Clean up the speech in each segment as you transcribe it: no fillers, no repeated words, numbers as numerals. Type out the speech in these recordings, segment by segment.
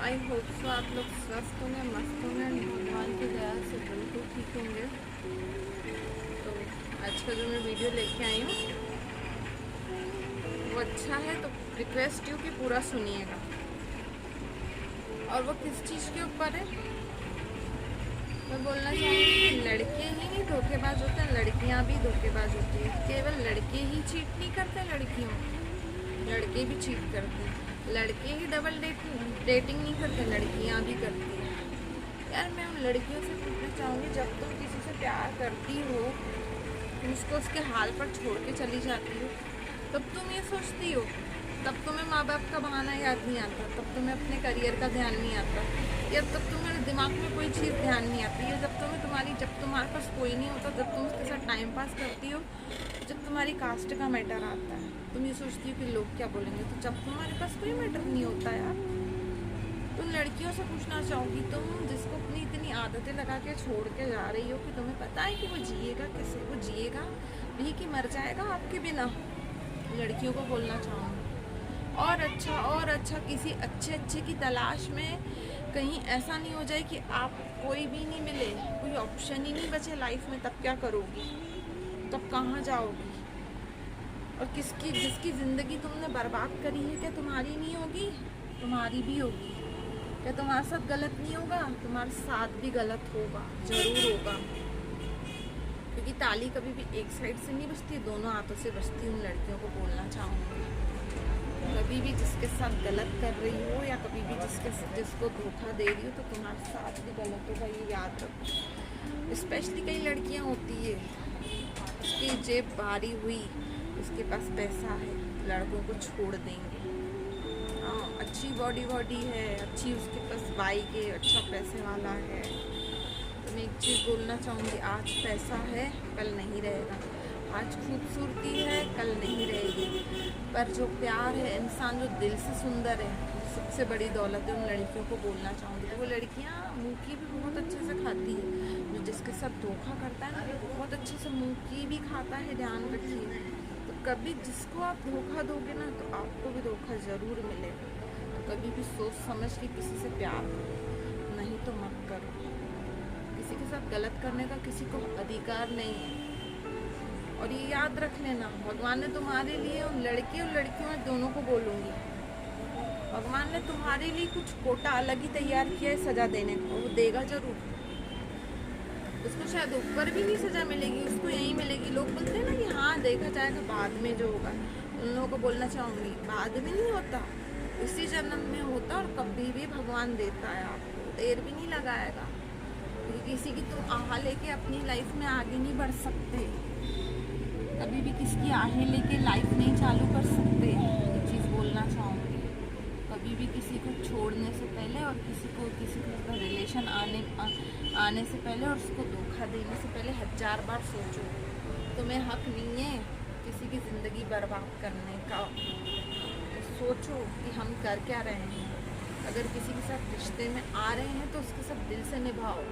I hope so आप लोग स्वस्थ होंगे, मस्त होंगे, भगवान की दया से बिल्कुल ठीक होंगे। तो आज का जो मैं वीडियो लेके आई हूँ वो अच्छा है, तो रिक्वेस्ट यू कि पूरा सुनिएगा। और वो किस चीज़ के ऊपर है, मैं बोलना चाहूँगी कि लड़के ही नहीं धोखेबाज होते हैं, लड़कियाँ भी धोखेबाज होती है। केवल लड़के ही चीट नहीं करते लड़कियों, लड़के भी चीट करते हैं। लड़के ही डबल डेटिंग नहीं करते, लड़कियां भी करती हैं। यार मैं उन लड़कियों से पूछना चाहूँगी, जब तुम किसी से प्यार करती हो, तुम उसको उसके हाल पर छोड़ के चली जाती हो, तब तुम ये सोचती हो, तब तुम्हें माँ बाप का बहाना याद नहीं आता, तब तुम्हें अपने करियर का ध्यान नहीं आता, या तब तुम्हारे दिमाग में कोई चीज़ ध्यान नहीं आती, या जब तुम्हारे पास कोई नहीं होता, जब तुम उसके साथ टाइम पास करती हो, जब तुम्हारी कास्ट का मैटर आता है, तुम ये सोचती हो कि लोग क्या बोलेंगे। तो जब तुम्हारे पास कोई मैटर नहीं होता यार, तो लड़कियों से पूछना चाहूँगी, तुम जिसको अपनी इतनी आदतें लगा के छोड़ के जा रही हो कि तुम्हें पता है कि वो जिएगा कैसे, वो जिएगा भी कि मर जाएगा आपके बिना, लड़कियों को बोलना चाहूँगी और अच्छा किसी अच्छे की तलाश में कहीं ऐसा नहीं हो जाए कि आप कोई भी नहीं मिले, कोई ऑप्शन ही नहीं बचे लाइफ में, तब क्या करोगी, तब कहाँ जाओगी। और जिसकी ज़िंदगी तुमने बर्बाद करी है, क्या तुम्हारी नहीं होगी, तुम्हारी भी होगी। क्या तुम्हारे साथ गलत नहीं होगा, तुम्हारे साथ भी गलत होगा, ज़रूर होगा। क्योंकि ताली कभी भी एक साइड से नहीं बजती, दोनों हाथों से बजती। उन लड़कियों को बोलना चाहूँगी, कभी भी जिसके साथ गलत कर रही हो, या कभी भी जिसको धोखा दे रही हो, तो तुम्हारे साथ भी गलत होगा, ये याद रखो। स्पेशली कई लड़कियाँ होती है, उसकी जेब भारी हुई, उसके पास पैसा है, लड़कों को छोड़ देंगे। हाँ, अच्छी बॉडी है, अच्छी उसके पास बाइक है, अच्छा पैसे वाला है, तो मैं एक चीज़ बोलना चाहूँगी, आज पैसा है कल नहीं रहेगा, आज खूबसूरती है कल नहीं रहेगी, पर जो प्यार है, इंसान जो दिल से सुंदर है, सबसे बड़ी दौलत है। उन लड़कियों को बोलना चाहूँगी, वो लड़कियाँ मुँह की भी बहुत अच्छे से खाती है, जो जिसके साथ धोखा करता है ना, वो बहुत अच्छे से मुँह की भी खाता है, ध्यान रखिए। तो कभी जिसको आप धोखा दोगे ना, तो आपको भी धोखा ज़रूर मिलेगा। तो कभी भी सोच समझ के किसी से प्यार करो, नहीं तो मत करो। किसी के साथ गलत करने का किसी को अधिकार नहीं है। और ये याद रख लेना, भगवान ने तुम्हारे लिए, उन लड़के और लड़कियों में दोनों को बोलूँगी, भगवान ने तुम्हारे लिए कुछ कोटा अलग ही तैयार किया है सज़ा देने को, वो देगा ज़रूर। उसको शायद ऊपर भी नहीं सज़ा मिलेगी, उसको यहीं मिलेगी। लोग बोलते हैं ना कि हाँ देखा जाएगा बाद में जो होगा, उन लोगों को बोलना चाहूँगी, बाद में नहीं होता, इसी जन्म में होता, और कभी भी भगवान देता है आपको, देर भी नहीं लगाएगा। क्योंकि किसी की तुम आह लेके अपनी लाइफ में आगे नहीं बढ़ सकते, कभी भी किसी की आहें लेके लाइफ नहीं चालू कर सकते। ये चीज़ बोलना चाहूँगी, कभी भी किसी को छोड़ने से पहले और किसी का रिलेशन आने से पहले और उसको धोखा देने से पहले 1000 बार सोचो। तुम्हें हक नहीं है किसी की ज़िंदगी बर्बाद करने का। तो सोचो कि हम कर क्या रहे हैं। अगर किसी के साथ रिश्ते में आ रहे हैं तो उसके साथ दिल से निभाओ,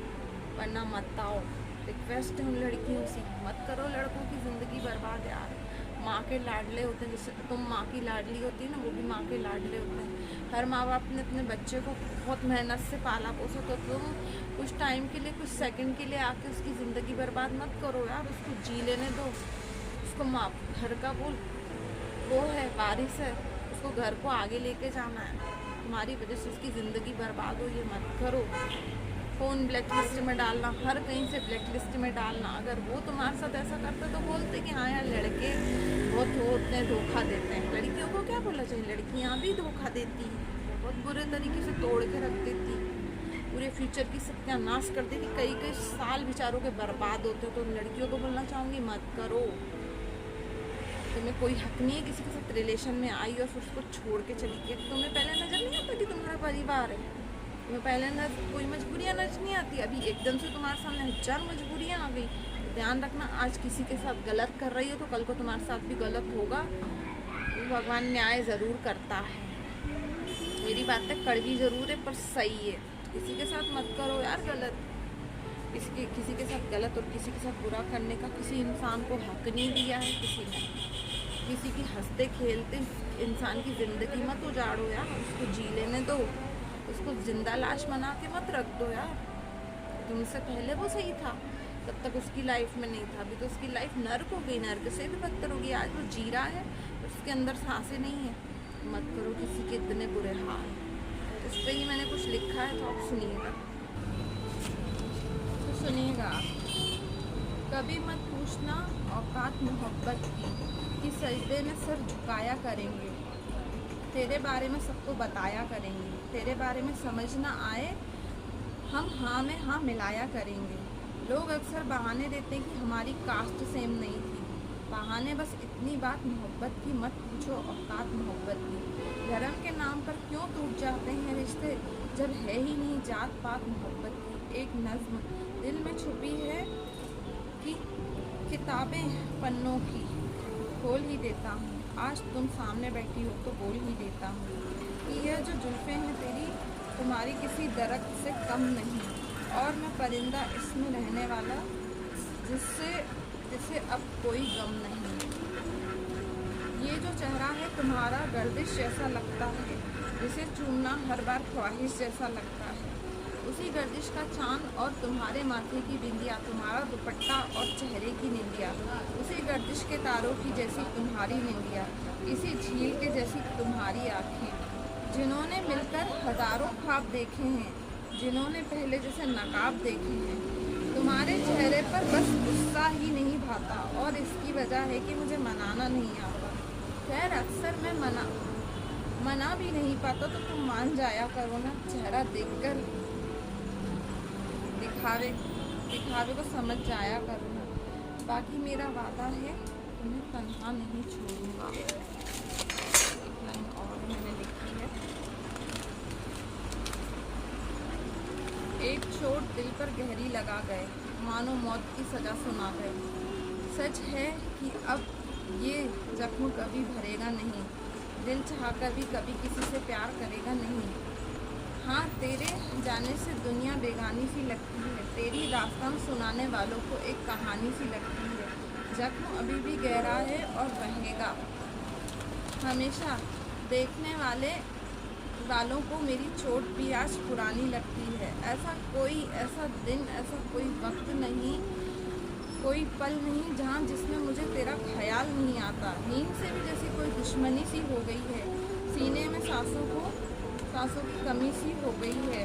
वरना मत आओ। रिक्वेस्ट है उन लड़कियों से, मत करो लड़कों की ज़िंदगी बर्बाद यार। माँ के लाडले होते हैं, जैसे तुम माँ की लाडली होती है ना, वो भी माँ के लाडले होते हैं। हर माँ बाप ने अपने बच्चे को बहुत मेहनत से पाला पोसा, तो तुम कुछ टाइम के लिए, कुछ सेकंड के लिए आके उसकी ज़िंदगी बर्बाद मत करो यार। उसको जी लेने दो, उसको माँ घर का वो है, वारिस है, उसको घर को आगे लेके जाना है। तुम्हारी वजह से उसकी ज़िंदगी बर्बाद हो, ये मत करो। फ़ोन ब्लैक लिस्ट में डालना, हर कहीं से ब्लैक लिस्ट में डालना। अगर वो तुम्हारे साथ ऐसा करते तो बोलते कि हाँ यार लड़के बहुत होते हैं, धोखा देते हैं। लड़कियों को क्या बोलना चाहिए, लड़कियाँ भी धोखा देती हैं, बहुत बुरे तरीके से तोड़ के रख देती, पूरे फ्यूचर की सत्यानाश कर देती, कई साल बेचारों के बर्बाद होते हो। तो लड़कियों को बोलना चाहूँगी, मत करो। तुम्हें कोई हक नहीं है किसी के साथ रिलेशन में आई और फिर उसको छोड़ के चली गई। तुम्हें पहले नज़र नहीं आता कि तुम्हारा परिवार है, तुम्हें पहले न कोई मजबूरियाँ नजर नहीं आती, अभी एकदम से तुम्हारे सामने 1000 मजबूरियाँ आ गई। तो ध्यान रखना, आज किसी के साथ गलत कर रही हो तो कल को तुम्हारे साथ भी गलत होगा। भगवान न्याय ज़रूर करता है। मेरी बातें कड़वी ज़रूर है पर सही है। किसी के साथ मत करो यार गलत। किसी के साथ गलत और किसी के साथ बुरा करने का किसी इंसान को हक नहीं दिया है किसी ने। किसी की हंसते खेलते इंसान की ज़िंदगी मत उजाड़ो यार, उसको जी लेने दो। उसको जिंदा लाश बना के मत रख दो यार। तुमसे पहले वो सही था, तब तक उसकी लाइफ में नहीं था। अभी तो उसकी लाइफ नर्क हो गई, नर्क से भी बदतर होगी। आज वो जी रहा है, उसके अंदर सांसें नहीं है। मत करो किसी के इतने बुरे हाल। इस पर ही मैंने कुछ लिखा है, तो आप सुनिएगा। तो सुनिएगा, कभी मत पूछना औकात मोहब्बत की कि सजदे में सर झुकाया करेंगे। तेरे बारे में सबको बताया करेंगे। तेरे बारे में समझ ना आए, हम हाँ में हाँ मिलाया करेंगे। लोग अक्सर बहाने देते हैं कि हमारी कास्ट सेम नहीं थी। बहाने बस इतनी बात मोहब्बत की, मत पूछो औकात मोहब्बत की। धर्म के नाम पर क्यों टूट जाते हैं रिश्ते, जब है ही नहीं जात पात मोहब्बत की। एक नज्म दिल में छुपी है कि किताबें पन्नों की, खोल ही देता हूँ। आज तुम सामने बैठी हो तो बोल ही देता हूँ कि यह जो जुल्फ़ें हैं तेरी, तुम्हारी किसी दरख्त से कम नहीं। और मैं परिंदा इसमें रहने वाला, जिसे अब कोई गम नहीं। ये जो चेहरा है तुम्हारा गर्दिश जैसा लगता है, जिसे चूमना हर बार ख्वाहिश जैसा लगता है। उसी गर्दिश का चांद और तुम्हारे माथे की बिंदिया, तुम्हारा दुपट्टा और चेहरे की निंदिया। उसी गर्दिश के तारों की जैसी तुम्हारी निंदिया, इसी झील के जैसी तुम्हारी आँखें। जिन्होंने मिलकर हज़ारों ख्वाब देखे हैं, जिन्होंने पहले जैसे नकाब देखे हैं। तुम्हारे चेहरे पर बस गुस्सा ही नहीं भाता, और इसकी वजह है कि मुझे मनाना नहीं आता। खैर अक्सर मैं मना भी नहीं पाता, तो तुम मान जाया करो ना। चेहरा देखकर दिखावे को समझ जाया करो ना। बाकी मेरा वादा है तुम्हें तन्हा नहीं छोड़ूंगा। एक लाइन और मैंने लिखी है, एक चोट दिल पर गहरी लगा गए, मानो मौत की सजा सुना गए। सच है कि अब ये जख्म कभी भरेगा नहीं, दिल चाहकर भी कभी किसी से प्यार करेगा नहीं। हाँ, तेरे जाने से दुनिया बेगानी सी लगती है, तेरी दास्तान सुनाने वालों को एक कहानी सी लगती है। जख्म अभी भी गहरा है और बहेगा हमेशा। देखने वालों को मेरी चोट भी आज पुरानी लगती है। ऐसा दिन, ऐसा कोई वक्त नहीं, कोई पल नहीं जहाँ जिसमें मुझे तेरा ख्याल नहीं आता। नींद से भी जैसी कोई दुश्मनी सी हो गई है, सीने में सांसों की कमी सी हो गई है।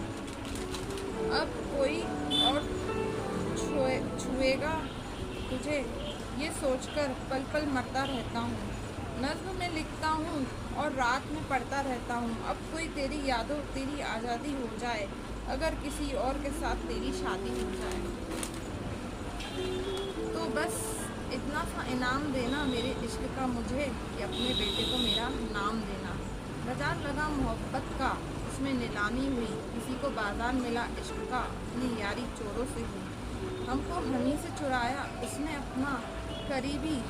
अब कोई और छुएगा तुझे, ये सोचकर पल पल मरता रहता हूँ। नज़्म में लिखता हूँ और रात में पढ़ता रहता हूँ। अब कोई तेरी यादों, तेरी आज़ादी हो जाए, अगर किसी और के साथ तेरी शादी हो जाए, तो बस इतना सा इनाम देना मेरे इश्क का मुझे, कि अपने बेटे को मेरा नाम देना। बाजार लगा मोहब्बत का, उसमें नीलामी हुई, किसी को बाजार मिला इश्क का, अपनी यारी चोरों से हुई। हमको हमी से चुराया उसने, अपना करीबी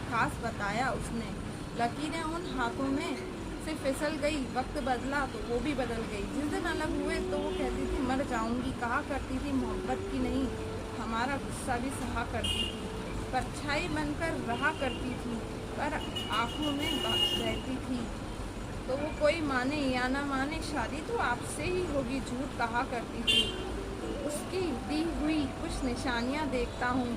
खास बताया उसने। लकीरें उन हाथों में से फिसल गई, वक्त बदला तो वो भी बदल गई। जिस दिन अलग हुए तो वो कहती थी मर जाऊंगी, कहा करती थी मोहब्बत की नहीं, हमारा गुस्सा भी सहा करती थी। परछाई बनकर रहा करती थी, पर आँखों में रहती थी। तो वो कोई माने या ना माने, शादी तो आपसे ही होगी, झूठ कहा करती थी। उसकी दी हुई कुछ निशानियाँ देखता हूँ,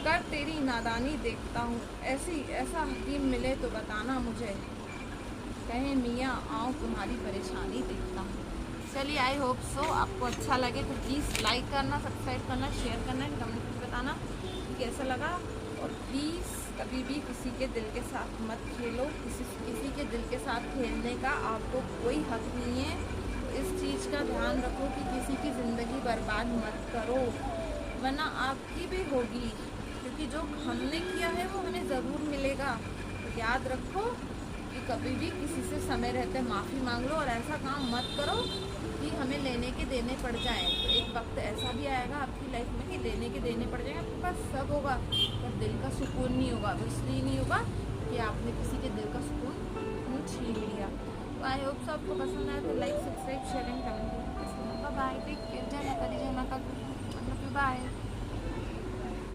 कर तेरी नादानी देखता हूँ। ऐसा हकीम मिले तो बताना मुझे, कहे मियाँ आओ तुम्हारी परेशानी देखता हूँ। चलिए, आई होप सो आपको अच्छा लगे तो प्लीज़ लाइक करना, सब्सक्राइब करना, शेयर करना, कमेंट में बताना कि कैसा लगा। और प्लीज़ कभी भी किसी के दिल के साथ मत खेलो। किसी के दिल के साथ खेलने का आपको कोई हक नहीं है। तो इस चीज़ का ध्यान रखो कि किसी की ज़िंदगी बर्बाद मत करो, वरना आपकी भी होगी, क्योंकि जो हमने किया है वो हमें ज़रूर मिलेगा। तो याद रखो कि कभी भी किसी से समय रहते माफ़ी मांग लो, और ऐसा काम मत करो कि हमें लेने के देने पड़ जाए। तो एक वक्त ऐसा भी आएगा आपकी लाइफ में कि लेने के देने पड़ जाएंगे, आपके पास सब होगा पर दिल का सुकून नहीं होगा। तो इसलिए नहीं होगा कि आपने किसी के दिल का सुकून छीन लिया। तो आई होप सो आपको पसंद आया तो like, subscribe, share and comment. Bye, take care, जय माता दी, जय माता दी, बाय।